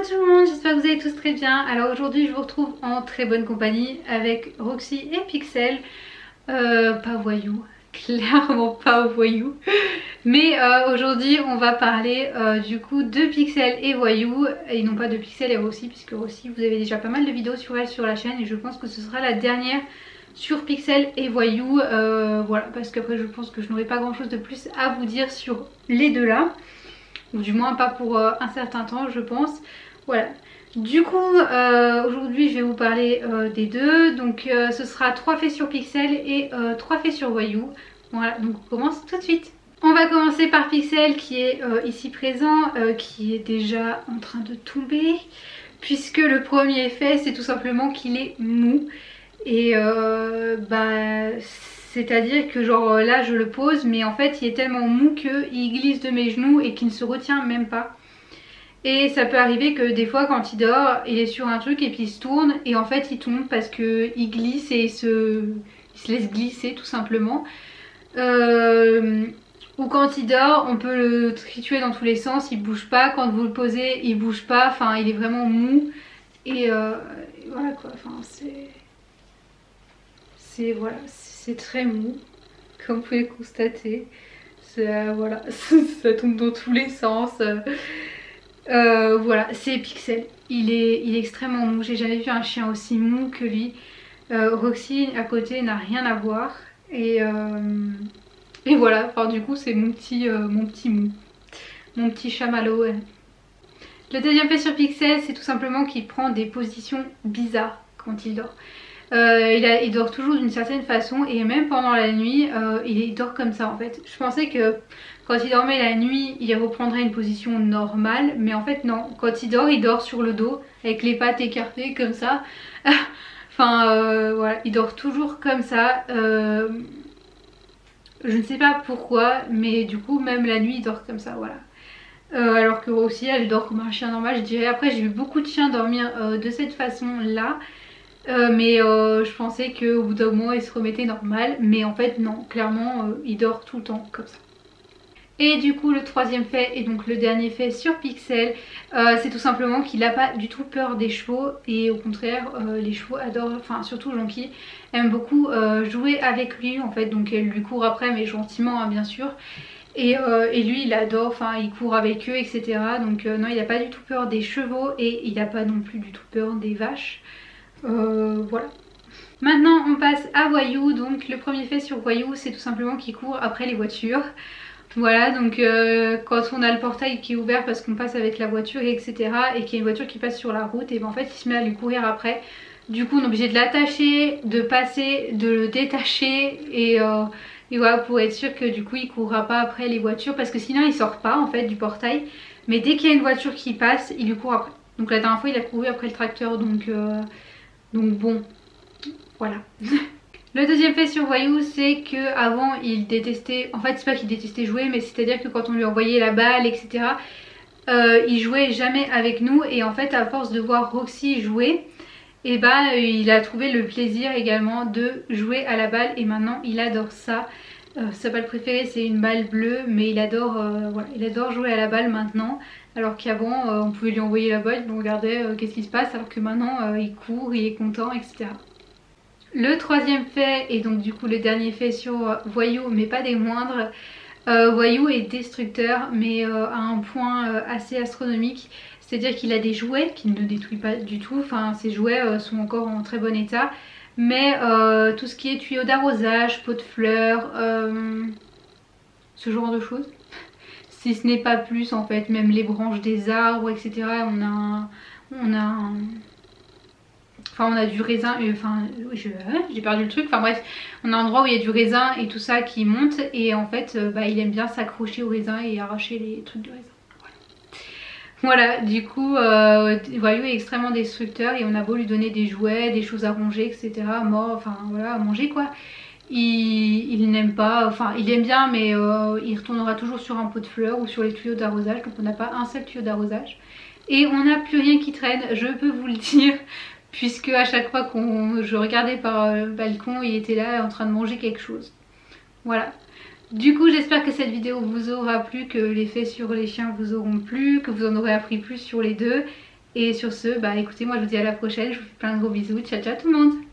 tout le monde, j'espère que vous allez tous très bien. Alors aujourd'hui je vous retrouve en très bonne compagnie avec Roxy et Pixel. Pas voyou, clairement pas voyou. Mais aujourd'hui on va parler du coup de Pixel et voyou et non pas de Pixel et Roxy, puisque Roxy vous avez déjà pas mal de vidéos sur elle sur la chaîne et je pense que ce sera la dernière sur Pixel et voyou. Voilà, parce qu'après je pense que je n'aurai pas grand chose de plus à vous dire sur les deux là. Ou du moins pas pour un certain temps je pense. Voilà. Du coup aujourd'hui je vais vous parler des deux. Donc ce sera 3 faits sur Pixel et 3 faits sur voyou. Voilà, donc on commence tout de suite. On va commencer par Pixel qui est ici présent, qui est déjà en train de tomber. Puisque le premier fait c'est tout simplement qu'il est mou. Et c'est-à-dire que genre là je le pose mais en fait il est tellement mou qu'il glisse de mes genoux et qu'il ne se retient même pas. Et ça peut arriver que des fois quand il dort il est sur un truc et puis il se tourne et en fait il tombe parce qu'il glisse et il se laisse glisser tout simplement. Ou quand il dort on peut le triturer dans tous les sens, il bouge pas, quand vous le posez il bouge pas, enfin il est vraiment mou. Et voilà quoi, enfin voilà, c'est très mou, comme vous pouvez le constater. Voilà, ça tombe dans tous les sens. Voilà, c'est Pixel. Il est extrêmement mou. J'ai jamais vu un chien aussi mou que lui. Roxy à côté n'a rien à voir. Et voilà, enfin du coup c'est mon petit mou. Mon petit chamallow. Ouais. Le deuxième fait sur Pixel, c'est tout simplement qu'il prend des positions bizarres quand il dort. Il dort toujours d'une certaine façon et même pendant la nuit il dort comme ça en fait. Je pensais que quand il dormait la nuit il reprendrait une position normale, mais en fait non, quand il dort sur le dos avec les pattes écartées comme ça. Enfin voilà, il dort toujours comme ça. Je ne sais pas pourquoi, mais du coup même la nuit il dort comme ça, voilà. Alors que aussi elle dort comme un chien normal je dirais. Après j'ai vu beaucoup de chiens dormir de cette façon là. Mais je pensais qu'au bout d'un moment il se remettait normal, mais en fait non, clairement il dort tout le temps comme ça. Et du coup le troisième fait et donc le dernier fait sur Pixel, c'est tout simplement qu'il n'a pas du tout peur des chevaux et au contraire les chevaux adorent, enfin surtout Jonky aime beaucoup jouer avec lui en fait, donc elle lui court après mais gentiment hein, bien sûr. Et lui il adore, enfin il court avec eux etc. Donc non, il n'a pas du tout peur des chevaux et il n'a pas non plus du tout peur des vaches. Voilà. Maintenant on passe à voyou. Donc le premier fait sur voyou c'est tout simplement qu'il court après les voitures. Voilà, donc quand on a le portail qui est ouvert parce qu'on passe avec la voiture etc. et qu'il y a une voiture qui passe sur la route, et ben en fait il se met à lui courir après. Du coup on est obligé de l'attacher, de passer, de le détacher et voilà, pour être sûr que du coup il courra pas après les voitures, parce que sinon il sort pas en fait du portail. Mais dès qu'il y a une voiture qui passe il lui court après. Donc la dernière fois il a couru après le tracteur, donc bon, voilà. Le deuxième fait sur voyou c'est que avant il détestait, en fait c'est pas qu'il détestait jouer, mais c'est à dire que quand on lui envoyait la balle etc. Il jouait jamais avec nous, et en fait à force de voir Roxy jouer, et bah il a trouvé le plaisir également de jouer à la balle et maintenant il adore ça. Sa balle préférée c'est une balle bleue, mais il adore, voilà, il adore jouer à la balle maintenant. Alors qu'avant on pouvait lui envoyer la balle, on regardait qu'est-ce qui se passe, alors que maintenant il court, il est content etc. Le troisième fait et donc du coup le dernier fait sur voyou mais pas des moindres, voyou est destructeur mais à un point assez astronomique. C'est-à-dire qu'il a des jouets qu'il ne détruit pas du tout, enfin ses jouets sont encore en très bon état. Mais tout ce qui est tuyaux d'arrosage, pots de fleurs, ce genre de choses, si ce n'est pas plus en fait, même les branches des arbres etc. On a du raisin, enfin j'ai perdu le truc, enfin bref, on a un endroit où il y a du raisin et tout ça qui monte, et en fait il aime bien s'accrocher au raisin et arracher les trucs de raisin. Voilà, du coup voyou est extrêmement destructeur et on a beau lui donner des jouets, des choses à ronger etc, enfin voilà, à manger quoi, il n'aime pas, enfin il aime bien mais il retournera toujours sur un pot de fleurs ou sur les tuyaux d'arrosage, donc on n'a pas un seul tuyau d'arrosage et on n'a plus rien qui traîne, je peux vous le dire, puisque à chaque fois que je regardais par le balcon il était là en train de manger quelque chose. Voilà. Du coup j'espère que cette vidéo vous aura plu, que les faits sur les chiens vous auront plu, que vous en aurez appris plus sur les deux. Et sur ce, bah écoutez, moi je vous dis à la prochaine, je vous fais plein de gros bisous, ciao ciao tout le monde.